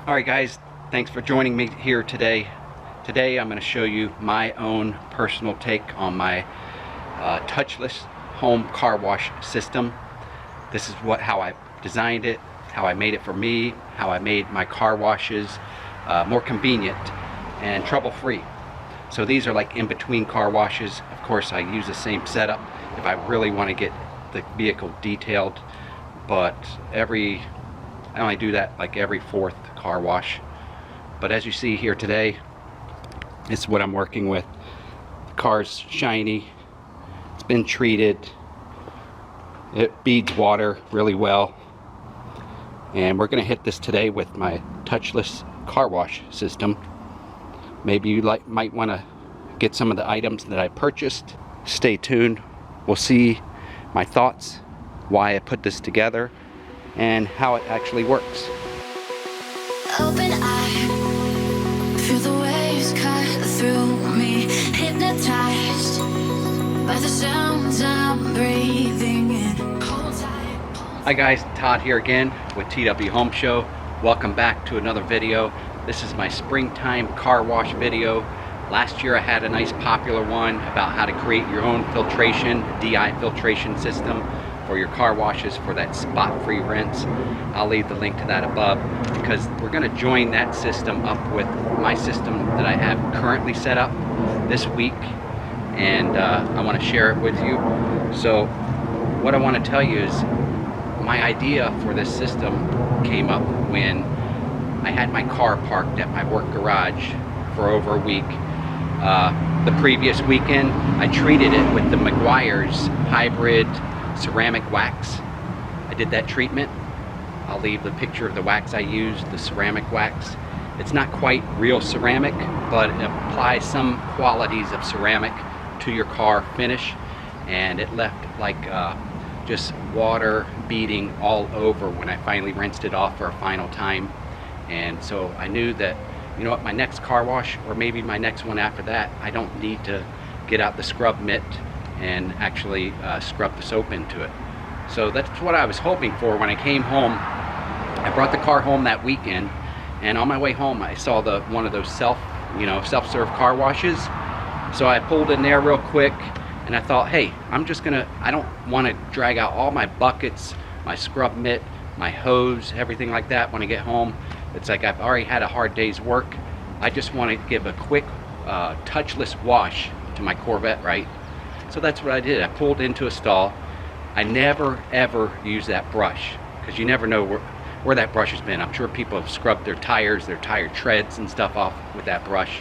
Alright guys, thanks for joining me here today. Today I'm going to show you my own personal take on my touchless home car wash system. This is how I designed it, how I made it for me, how I made my car washes more convenient and trouble-free. So these are like in-between car washes. Of course I use the same setup if I really want to get the vehicle detailed, but I only do that like every fourth car wash. But as you see here today, it's what I'm working with. The car's shiny, it's been treated, it beads water really well, and we're gonna hit this today with my touchless car wash system. Maybe you might want to get some of the items that I purchased. Stay tuned. We'll see my thoughts, why I put this together, and how it actually works. Open eye, feel the waves cut through me, hypnotized by the sounds I'm breathing in. Hold tight. Hi guys, Todd here again with twHomeShow. Welcome back to another video. This is my springtime car wash video. Last year I had a nice popular one about how to create your own filtration, DI filtration system for your car washes for that spot-free rinse. I'll leave the link to that above because we're going to join that system up with my system that I have currently set up this week, and I want to share it with you. So what I want to tell you is my idea for this system came up when I had my car parked at my work garage for over a week. The previous weekend I treated it with the Meguiar's hybrid ceramic wax. I did that treatment. I'll leave the picture of the wax I used, the ceramic wax. It's not quite real ceramic, but it applies some qualities of ceramic to your car finish, and it left like just water beading all over when I finally rinsed it off for a final time. And so I knew that, you know what, my next car wash, or maybe my next one after that, I don't need to get out the scrub mitt and actually scrub the soap into it. So that's what I was hoping for when I came home. I brought the car home that weekend, and on my way home I saw one of those self-serve car washes. So I pulled in there real quick, and I thought, hey, I don't want to drag out all my buckets, my scrub mitt, my hose, everything like that when I get home. It's like I've already had a hard day's work. I just want to give a quick touchless wash to my Corvette, right? So that's what I did. I pulled into a stall. I never ever use that brush because you never know where that brush has been. I'm sure people have scrubbed their tires, their tire treads and stuff off with that brush.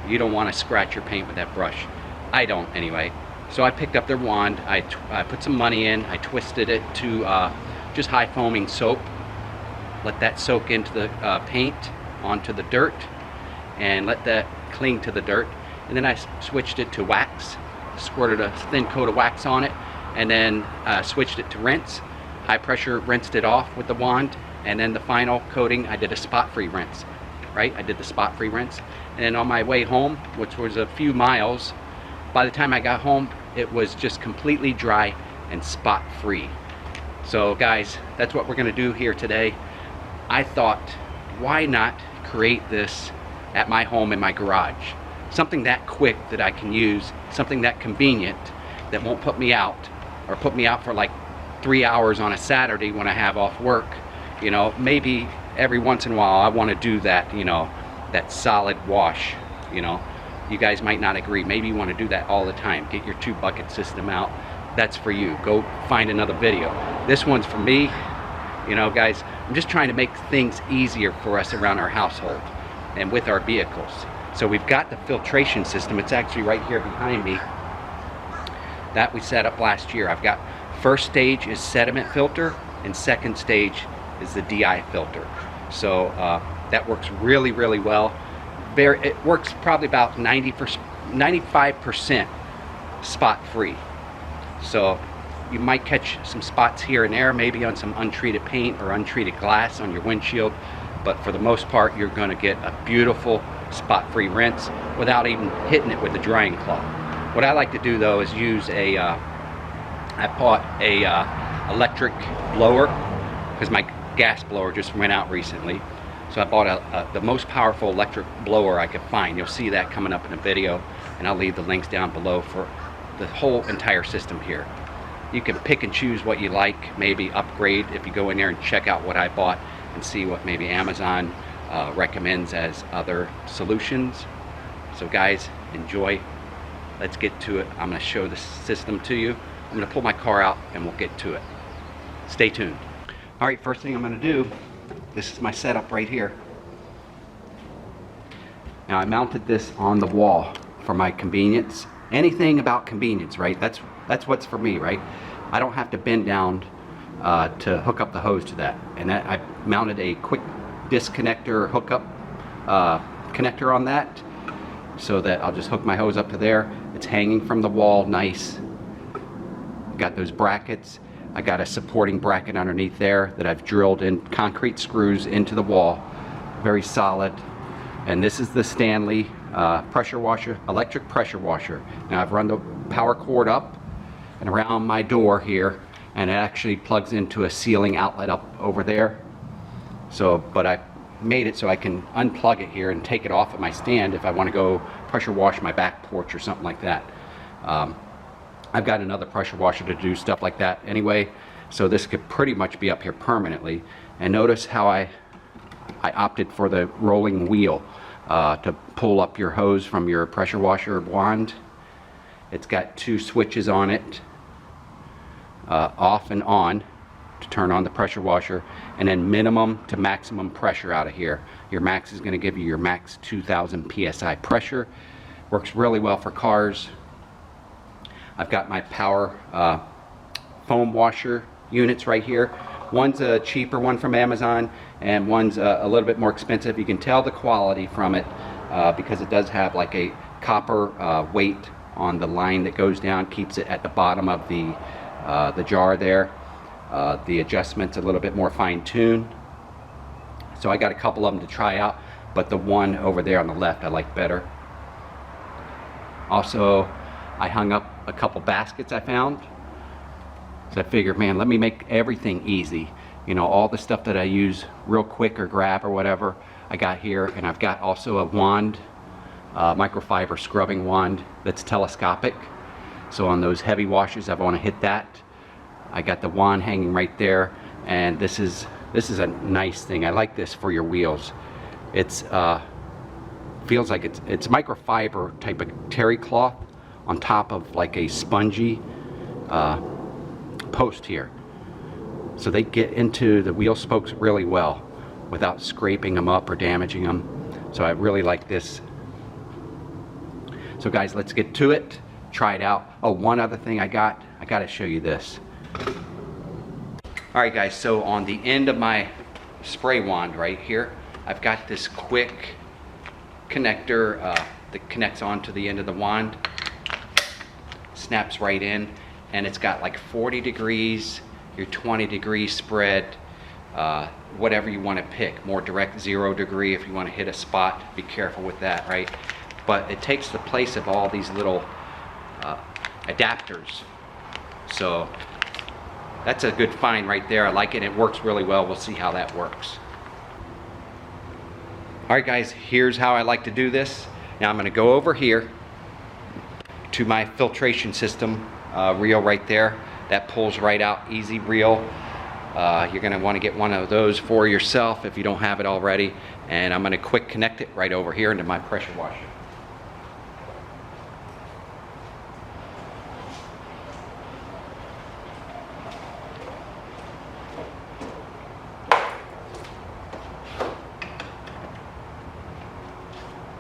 You don't want to scratch your paint with that brush. I don't anyway. So I picked up their wand. I put some money in. I twisted it to just high foaming soap. Let that soak into the paint, onto the dirt, and let that cling to the dirt. And then I switched it to wax. Squirted a thin coat of wax on it, and then switched it to rinse. High pressure rinsed it off with the wand, and then the final coating I did a spot-free rinse. Right, I did the spot-free rinse, and then on my way home, which was a few miles, by the time I got home it was just completely dry and spot-free. So guys, that's what we're going to do here today. I thought, why not create this at my home in my garage? Something that quick that I can use, something that convenient that won't put me out, or put me out for like 3 hours on a Saturday when I have off work. You know, maybe every once in a while I want to do that, you know, that solid wash. You know, you guys might not agree. Maybe you want to do that all the time. Get your 2-bucket system out. That's for you. Go find another video. This one's for me. You know, guys, I'm just trying to make things easier for us around our household and with our vehicles. So we've got the filtration system. It's actually right here behind me that we set up last year. I've got first stage is sediment filter, and second stage is the DI filter. So that works really, really well. It works probably about 95% spot free. So you might catch some spots here and there, maybe on some untreated paint or untreated glass on your windshield, but for the most part you're going to get a beautiful spot-free rinse without even hitting it with a drying cloth. What I like to do though is use I bought a electric blower because my gas blower just went out recently. So I bought the most powerful electric blower I could find. You'll see that coming up in a video, and I'll leave the links down below for the whole entire system here. You can pick and choose what you like, maybe upgrade if you go in there and check out what I bought and see what maybe Amazon recommends as other solutions. So guys, enjoy. Let's get to it. I'm going to show the system to you. I'm going to pull my car out and we'll get to it. Stay tuned. All right, first thing I'm going to do, this is my setup right here. Now I mounted this on the wall for my convenience. Anything about convenience, right? That's what's for me, right? I don't have to bend down to hook up the hose to that. And that, I mounted a quick disconnector hookup connector on that, so that I'll just hook my hose up to there. It's hanging from the wall, nice. Got those brackets. I got a supporting bracket underneath there that I've drilled in concrete screws into the wall. Very solid. And this is the Stanley pressure washer, electric pressure washer. Now I've run the power cord up and around my door here, and it actually plugs into a ceiling outlet up over there. So, but I made it so I can unplug it here and take it off at my stand if I want to go pressure wash my back porch or something like that. I've got another pressure washer to do stuff like that anyway, so this could pretty much be up here permanently. And notice how I opted for the rolling wheel to pull up your hose from your pressure washer wand. It's got two switches on it, off and on, to turn on the pressure washer, and then minimum to maximum pressure out of here. Your max is going to give you your max 2000 psi pressure. Works really well for cars. I've got my power foam washer units right here. One's a cheaper one from Amazon, and one's a little bit more expensive. You can tell the quality from it because it does have like a copper weight on the line that goes down, keeps it at the bottom of the jar there. The adjustment's a little bit more fine-tuned. So I got a couple of them to try out, but the one over there on the left I like better. Also, I hung up a couple baskets I found. So I figured, man, let me make everything easy. You know, all the stuff that I use real quick or grab or whatever, I got here. And I've got also a wand, microfiber scrubbing wand that's telescopic. So on those heavy washes, I want to hit that. I got the wand hanging right there, and this is a nice thing. I like this for your wheels. It's feels like it's microfiber type of terry cloth on top of like a spongy post here, so they get into the wheel spokes really well without scraping them up or damaging them. So I really like this. So guys, let's get to it. Try it out. Oh, one other thing I got to show you this. All right guys, so on the end of my spray wand right here, I've got this quick connector that connects onto the end of the wand. Snaps right in, and it's got like 40 degrees, your 20 degree spread, whatever you want to pick. More direct 0 degree if you want to hit a spot. Be careful with that, right? But it takes the place of all these little adapters. So that's a good find right there. I like it. It works really well. We'll see how that works. All right guys, here's how I like to do this. Now I'm going to go over here to my filtration system reel right there. That pulls right out, easy reel. You're going to want to get one of those for yourself if you don't have it already. And I'm going to quick connect it right over here into my pressure washer.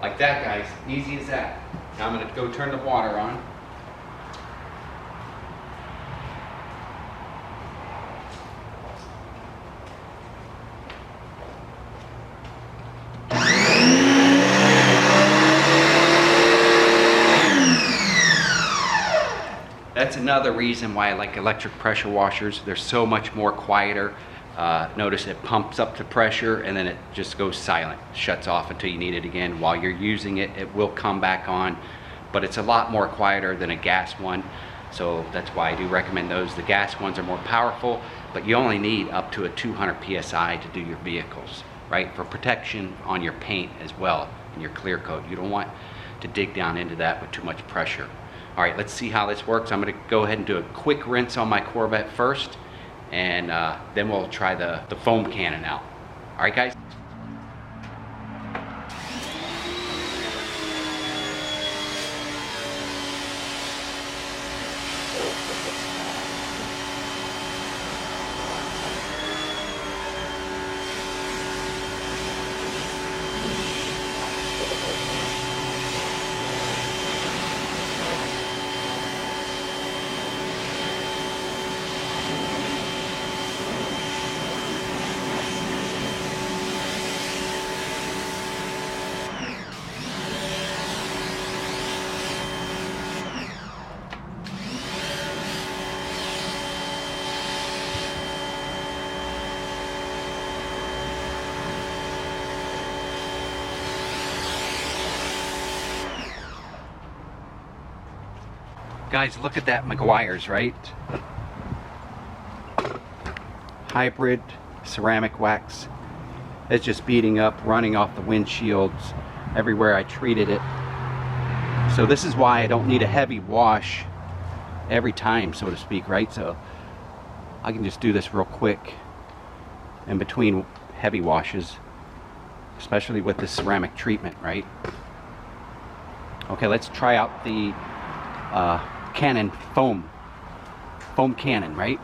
Like that, guys. Easy as that. Now I'm going to go turn the water on. That's another reason why I like electric pressure washers. They're so much more quieter. Notice it pumps up to pressure and then it just goes silent, shuts off until you need it again. While you're using it, it will come back on, but it's a lot more quieter than a gas one. So that's why I do recommend those. The gas ones are more powerful, but you only need up to a 200 psi to do your vehicles, right? For protection on your paint as well, and your clear coat. You don't want to dig down into that with too much pressure. All right, let's see how this works. I'm gonna go ahead and do a quick rinse on my Corvette first, and then we'll try the foam cannon out. All right, guys? Guys, look at that Meguiar's, right? Hybrid ceramic wax. It's just beating up, running off the windshields everywhere I treated it. So this is why I don't need a heavy wash every time, so to speak, right? So I can just do this real quick in between heavy washes, especially with this ceramic treatment, right? Okay, let's try out the cannon foam cannon, right?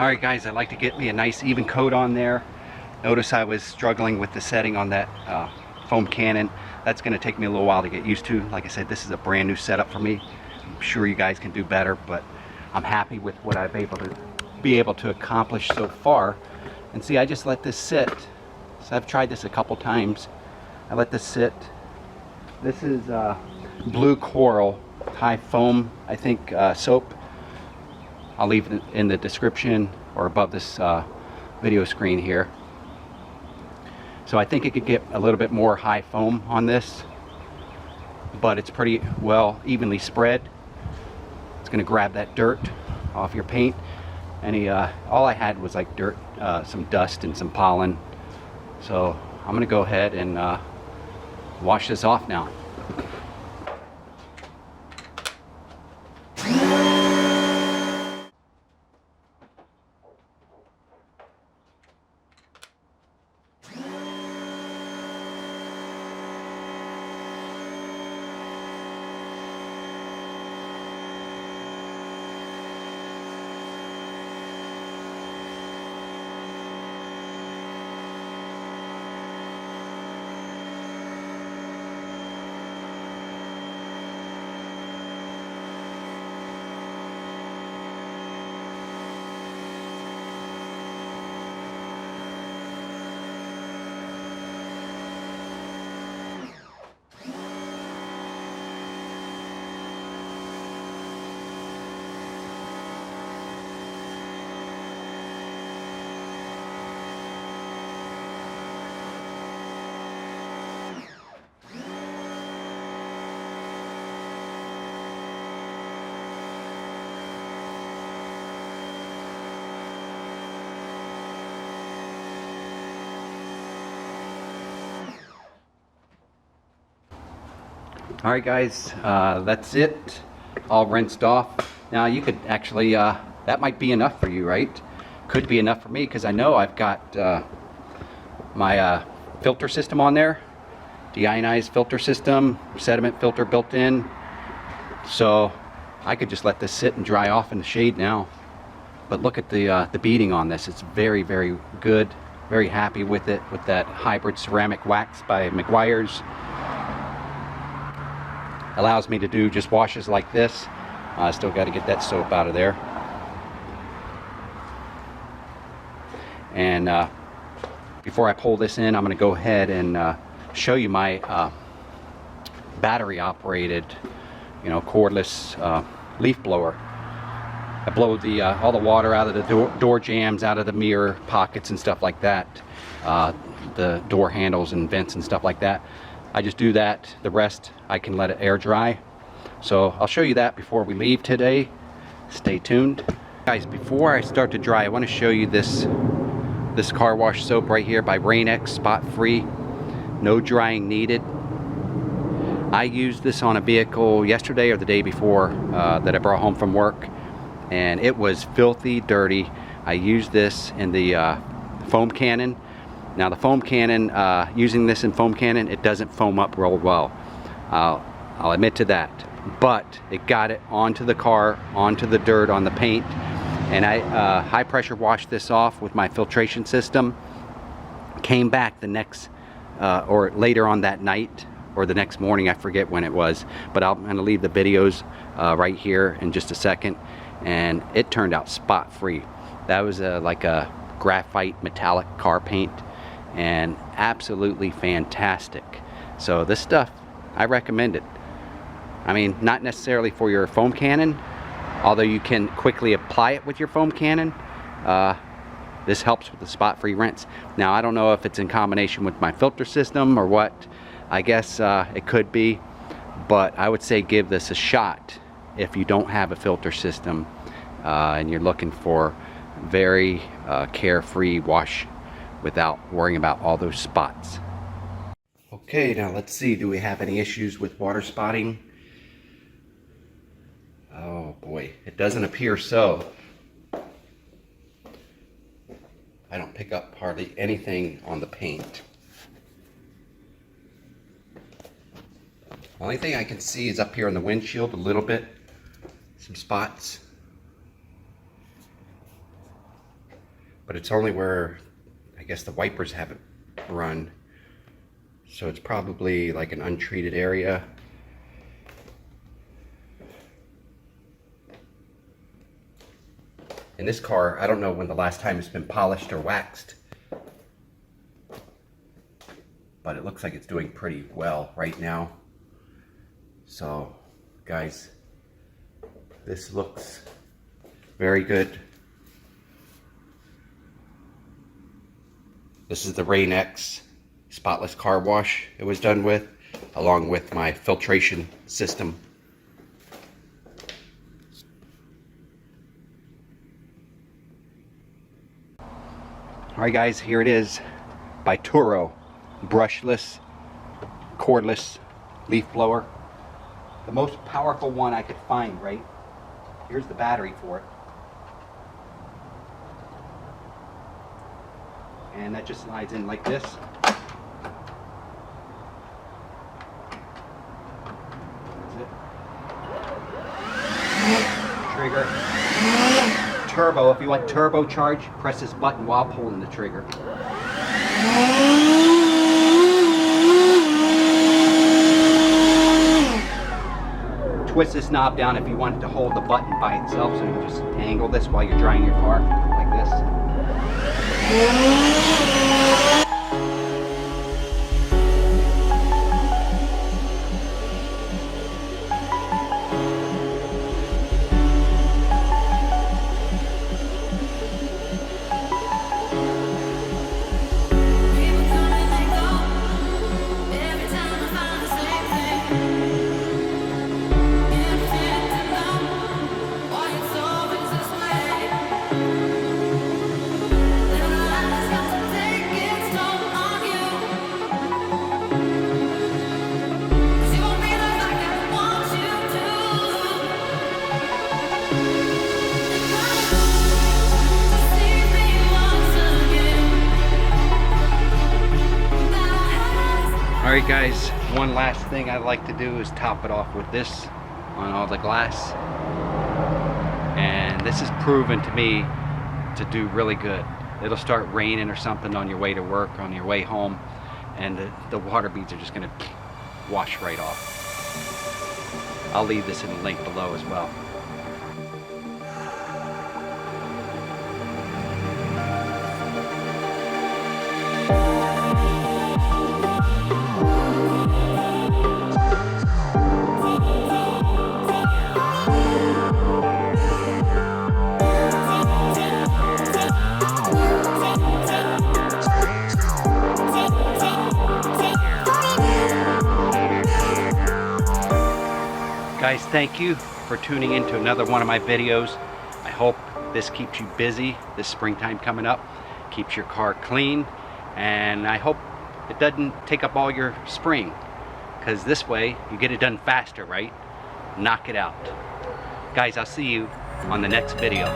Alright guys, I'd like to get me a nice even coat on there. Notice I was struggling with the setting on that foam cannon. That's going to take me a little while to get used to. Like I said, this is a brand new setup for me. I'm sure you guys can do better, but I'm happy with what I've been able to accomplish so far. And see, I just let this sit. So I've tried this a couple times. I let this sit. This is Blue Coral high foam, I think, soap. I'll leave it in the description or above this video screen here. So I think it could get a little bit more high foam on this, but it's pretty well evenly spread. It's going to grab that dirt off your paint. All I had was like dirt, some dust and some pollen. So I'm going to go ahead and wash this off now. Alright guys, that's it, all rinsed off. Now you could actually, that might be enough for you, right? could be enough for me, because I know I've got my filter system on there, deionized filter system, sediment filter built in, so I could just let this sit and dry off in the shade now. But look at the beading on this. It's very, very good. Very happy with it, with that hybrid ceramic wax by Meguiar's. Allows me to do just washes like this. I still got to get that soap out of there. And before I pull this in, I'm going to go ahead and show you my battery operated, cordless leaf blower. I blow all the water out of the door jambs, out of the mirror pockets and stuff like that, the door handles and vents and stuff like that. I just do that. The rest I can let it air dry. So I'll show you that before we leave today. Stay tuned. Guys, before I start to dry, I want to show you this car wash soap right here by Rain-X, spot free, no drying needed. I used this on a vehicle yesterday or the day before that I brought home from work, and it was filthy dirty. I used this in the foam cannon. Now the foam cannon, using this in foam cannon, it doesn't foam up real well. I'll admit to that. But it got it onto the car, onto the dirt, on the paint, and I high pressure washed this off with my filtration system. Came back the next, or later on that night, or the next morning, I forget when it was, but I'm going to leave the videos right here in just a second. And it turned out spot free. That was like a graphite metallic car paint, and absolutely fantastic. So this stuff, I recommend it. I mean, not necessarily for your foam cannon, although you can quickly apply it with your foam cannon. This helps with the spot free rinse. Now I don't know if it's in combination with my filter system or what. I guess it could be, but I would say give this a shot if you don't have a filter system and you're looking for very carefree wash without worrying about all those spots. Okay, now let's see, do we have any issues with water spotting? Oh boy, it doesn't appear so. I don't pick up hardly anything on the paint. The only thing I can see is up here on the windshield a little bit, some spots. But it's only where, I guess, the wipers haven't run. So it's probably like an untreated area. In this car, I don't know when the last time it's been polished or waxed. But it looks like it's doing pretty well right now. So, guys, this looks very good. This is the Rain-X Spotless Car Wash it was done with, along with my filtration system. Alright guys, here it is by Turo, brushless, cordless leaf blower. The most powerful one I could find, right? Here's the battery for it. And that just slides in like this. That's it. Trigger. Turbo, if you want turbocharge, press this button while pulling the trigger. Twist this knob down if you want it to hold the button by itself, so you can just angle this while you're drying your car, like this. Alright guys, one last thing I like to do is top it off with this on all the glass. And this is proven to me to do really good. It'll start raining or something on your way to work, on your way home, and the water beads are just going to wash right off. I'll leave this in the link below as well. Guys, thank you for tuning in to another one of my videos. I hope this keeps you busy this springtime coming up, keeps your car clean, and I hope it doesn't take up all your spring, because this way you get it done faster, right? Knock it out. Guys, I'll see you on the next video.